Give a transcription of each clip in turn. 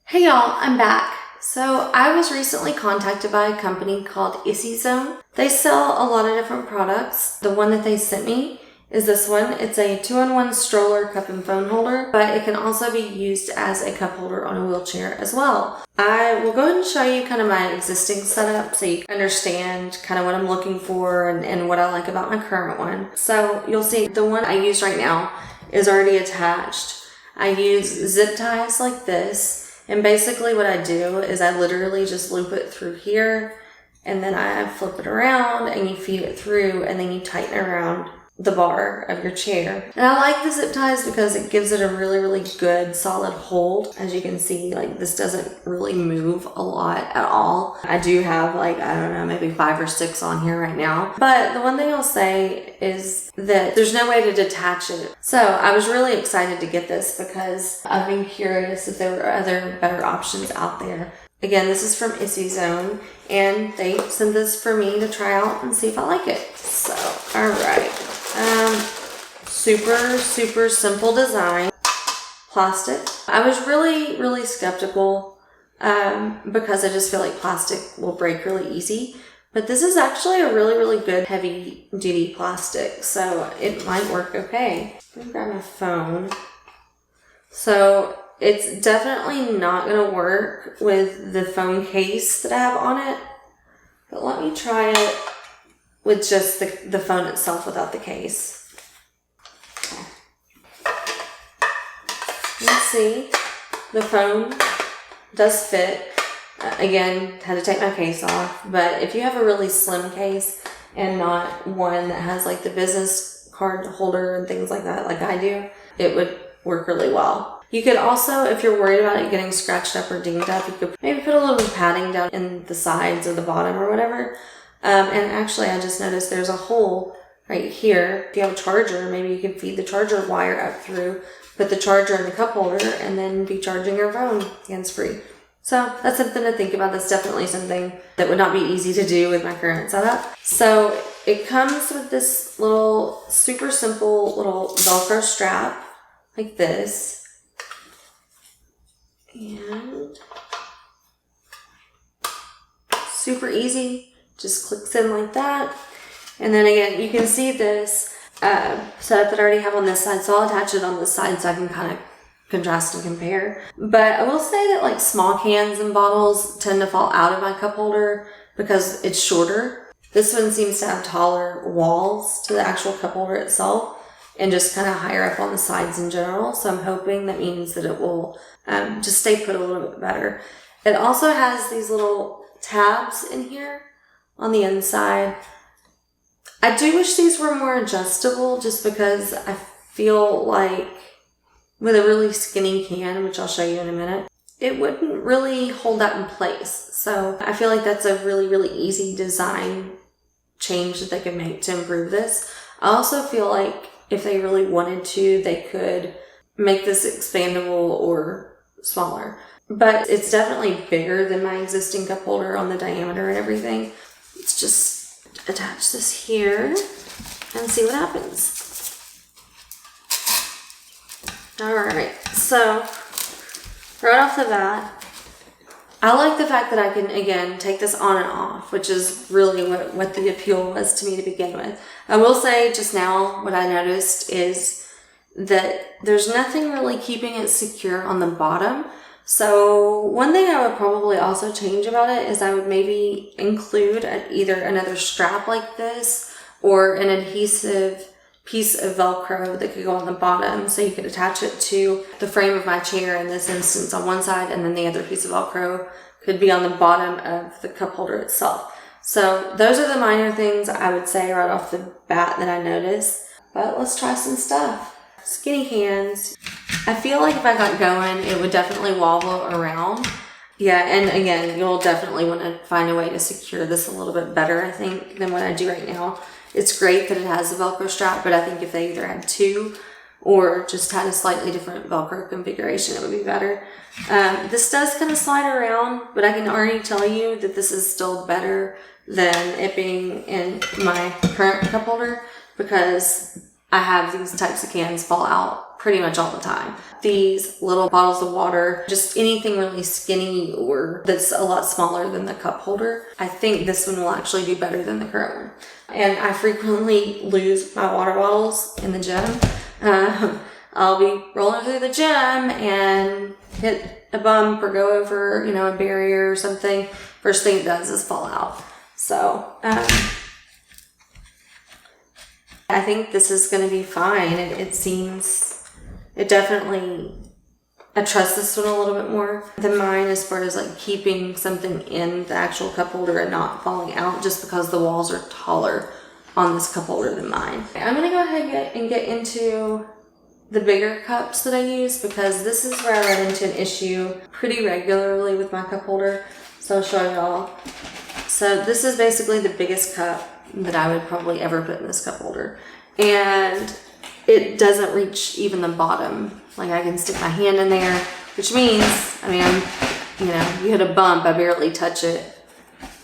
Hey y'all, I'm back. So I was recently contacted by a company called IssyZone. They sell a lot of different products. The one that they sent me is this one. It's a 2-in-1 stroller cup and phone holder, but it can also be used as a cup holder on a wheelchair as well. I will go ahead and show you kind of my existing setup so you can understand kind of what I'm looking for and what I like about my current one. So you'll see the one I use right now is already attached. I use zip ties like this. And basically what I do is I literally just loop it through here and then I flip it around and you feed it through and then you tighten around the bar of your chair. And I like the zip ties because it gives it a really, really good solid hold. As you can see, like this doesn't really move a lot at all. I do have like, I don't know, maybe 5 or 6 on here right now. But the one thing I'll say is that there's no way to detach it. So I was really excited to get this because I've been curious if there were other better options out there. Again, this is from IssyZone, and they sent this for me to try out and see if I like it. So, all right. Super simple design. Plastic. I was really skeptical because I just feel like plastic will break really easy. But this is actually a really good heavy duty plastic, so it might work okay. Let me grab my phone. So it's definitely not going to work with the phone case that I have on it. But let me try it with just the phone itself without the case. Okay. Let's see. The phone does fit. Again, had to take my case off. But if you have a really slim case and not one that has like the business card holder and things like that, like I do, it would work really well. You could also, if you're worried about it getting scratched up or dinged up, you could maybe put a little bit of padding down in the sides or the bottom or whatever. And actually, I just noticed there's a hole right here. If you have a charger, maybe you can feed the charger wire up through, put the charger in the cup holder, and then be charging your phone hands-free. So that's something to think about. That's definitely something that would not be easy to do with my current setup. So it comes with this little super simple little Velcro strap like this. And super easy, just clicks in like that. And then again, you can see this setup that I already have on this side, so I'll attach it on this side so I can kind of contrast and compare. But I will say that like small cans and bottles tend to fall out of my cup holder because it's shorter. This one seems to have taller walls to the actual cup holder itself and just kind of higher up on the sides in general. So I'm hoping that means that it will just stay put a little bit better. It also has these little tabs in here on the inside. I do wish these were more adjustable just because I feel like with a really skinny can, which I'll show you in a minute, it wouldn't really hold that in place. So I feel like that's a really easy design change that they could make to improve this. I also feel like if they really wanted to, they could make this expandable or smaller. But it's definitely bigger than my existing cup holder on the diameter and everything. Let's just attach this here and see what happens. Alright, so right off the bat, I like the fact that I can, again, take this on and off, which is really what the appeal was to me to begin with. I will say just now what I noticed is that there's nothing really keeping it secure on the bottom. So one thing I would probably also change about it is I would maybe include either another strap like this or an adhesive piece of Velcro that could go on the bottom so you could attach it to the frame of my chair in this instance on one side, and then the other piece of Velcro could be on the bottom of the cup holder itself. So those are the minor things I would say right off the bat that I noticed. But let's try some stuff. Skinny hands. I feel like if I got going, it would definitely wobble around. Yeah, and again, you'll definitely want to find a way to secure this a little bit better, I think, than what I do right now. It's great that it has a Velcro strap, but I think if they either had 2 or just had a slightly different Velcro configuration, it would be better. This does kind of slide around, but I can already tell you that this is still better than it being in my current cup holder because I have these types of cans fall out pretty much all the time. these little bottles of water, just anything really skinny or that's a lot smaller than the cup holder, I think this one will actually do better than the current one. And I frequently lose my water bottles in the gym. I'll be rolling through the gym and hit a bump or go over, a barrier or something. First thing it does is fall out. So, I think this is going to be fine. It definitely, I trust this one a little bit more than mine as far as like keeping something in the actual cup holder and not falling out, just because the walls are taller on this cup holder than mine. I'm going to go ahead and get into the bigger cups that I use, because this is where I run into an issue pretty regularly with my cup holder. So I'll show y'all. So this is basically the biggest cup that I would probably ever put in this cup holder. And it doesn't reach even the bottom. Like I can stick my hand in there, which means, you hit a bump, I barely touch it,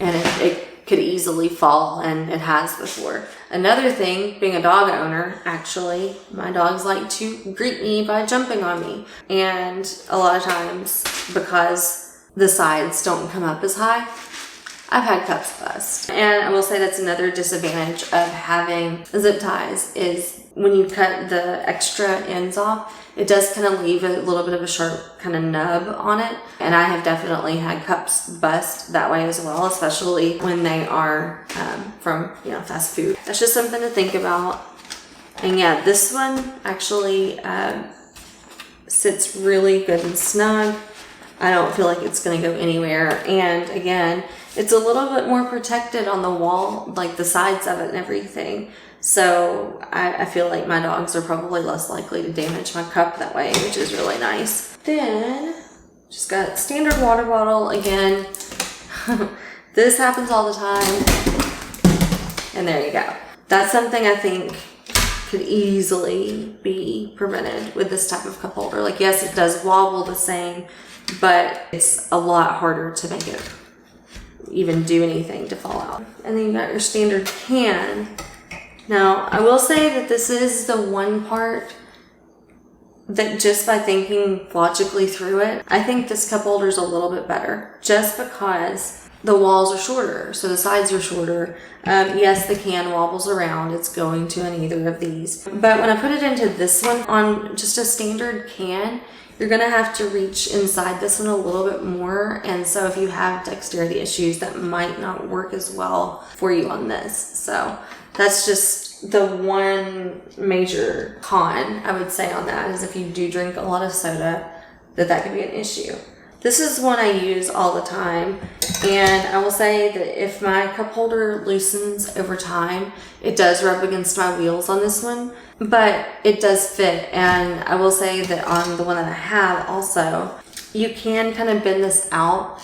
and it could easily fall, and it has before. Another thing, being a dog owner, actually, my dogs like to greet me by jumping on me. And a lot of times, because the sides don't come up as high, I've had cups bust. And I will say that's another disadvantage of having zip ties, is when you cut the extra ends off, it does kind of leave a little bit of a sharp kind of nub on it. And I have definitely had cups bust that way as well, especially when they are from, fast food. That's just something to think about. And yeah, this one actually sits really good and snug. I don't feel like it's going to go anywhere. And again, it's a little bit more protected on the wall, like the sides of it and everything. So I feel like my dogs are probably less likely to damage my cup that way, which is really nice. Then, just got standard water bottle again. This happens all the time. And there you go. That's something I think could easily be prevented with this type of cup holder. Like, yes, it does wobble the same, but it's a lot harder to make it even do anything to fall out. And then you got your standard can. Now, I will say that this is the one part that, just by thinking logically through it, I think this cup holder is a little bit better, just because the walls are shorter, so the sides are shorter. Yes, the can wobbles around. It's going to in either of these. But when I put it into this one, on just a standard can, you're going to have to reach inside this one a little bit more. And so if you have dexterity issues, that might not work as well for you on this. So that's just the one major con I would say on that, is if you do drink a lot of soda, that could be an issue. This is one I use all the time, and I will say that if my cup holder loosens over time, it does rub against my wheels on this one, but it does fit. And I will say that on the one that I have also, you can kind of bend this out,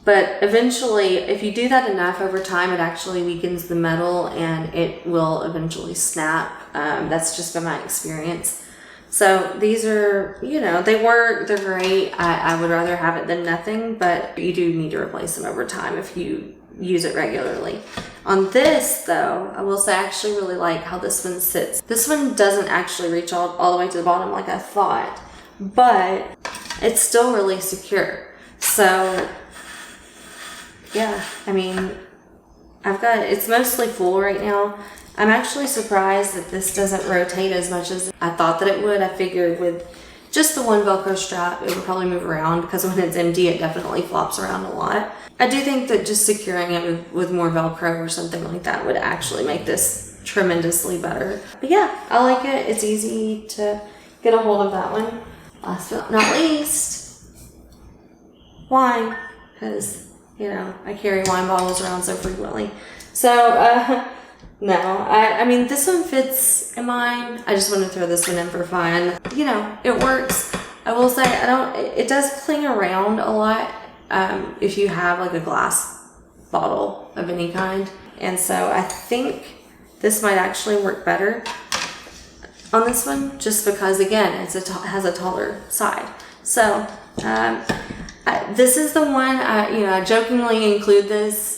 but eventually, if you do that enough over time, it actually weakens the metal and it will eventually snap. That's just been my experience. So these are, they work, they're great. I would rather have it than nothing, but you do need to replace them over time if you use it regularly. On this though, I will say I actually really like how this one sits. This one doesn't actually reach all the way to the bottom like I thought, but it's still really secure. So yeah, it's mostly full right now. I'm actually surprised that this doesn't rotate as much as I thought that it would. I figured with just the one Velcro strap, it would probably move around, because when it's empty, it definitely flops around a lot. I do think that just securing it with more Velcro or something like that would actually make this tremendously better. But yeah, I like it. It's easy to get a hold of that one. Last but not least, wine, because I carry wine bottles around so frequently. So, no, I mean, this one fits in mine. I just want to throw this one in for fun. It works. I will say, it does cling around a lot if you have like a glass bottle of any kind. And so I think this might actually work better on this one, just because, again, it has a taller side. So, this is the one, I jokingly include this.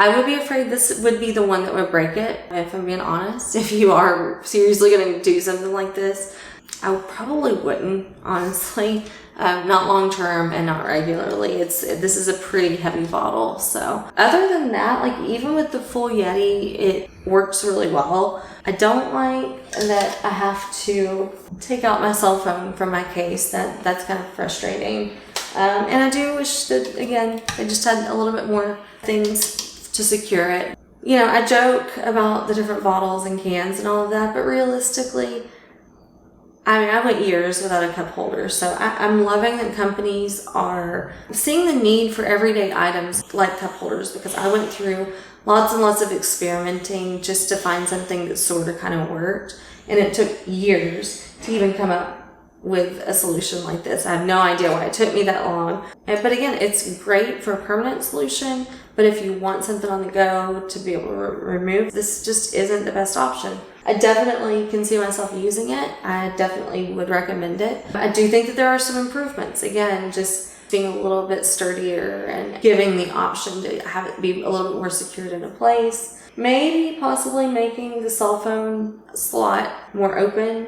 I would be afraid this would be the one that would break it, if I'm being honest. If you are seriously going to do something like this, I probably wouldn't, honestly. Not long term and not regularly. This is a pretty heavy bottle. So other than that, like even with the full Yeti, it works really well. I don't like that I have to take out my cell phone from my case. That's kind of frustrating. And I do wish that, again, I just had a little bit more things to secure it. You know, I joke about the different bottles and cans and all of that, but realistically, I mean, I went years without a cup holder, so I'm loving that companies are seeing the need for everyday items like cup holders, because I went through lots and lots of experimenting just to find something that sort of kind of worked, and it took years to even come up with a solution like this. I have no idea why it took me that long. But again, it's great for a permanent solution, but if you want something on the go to be able to remove, this just isn't the best option. I definitely can see myself using it. I definitely would recommend it. I do think that there are some improvements. Again, just being a little bit sturdier and giving the option to have it be a little bit more secured into place. Maybe possibly making the cell phone slot more open.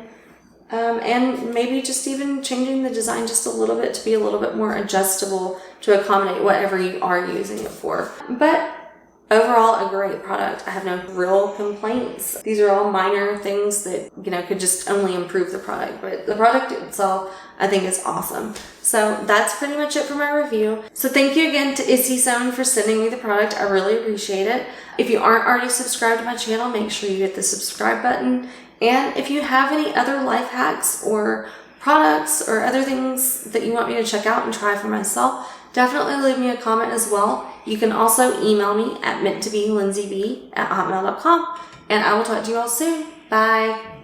And maybe just even changing the design just a little bit to be a little bit more adjustable to accommodate whatever you are using it for. But overall, a great product. I have no real complaints. These are all minor things that, you know, could just only improve the product. But the product itself, I think, is awesome. So that's pretty much it for my review. So thank you again to IssyZone for sending me the product. I really appreciate it. If you aren't already subscribed to my channel, make sure you hit the subscribe button. And if you have any other life hacks or products or other things that you want me to check out and try for myself, definitely leave me a comment as well. You can also email me at meanttobelindsayb@hotmail.com, and I will talk to you all soon. Bye.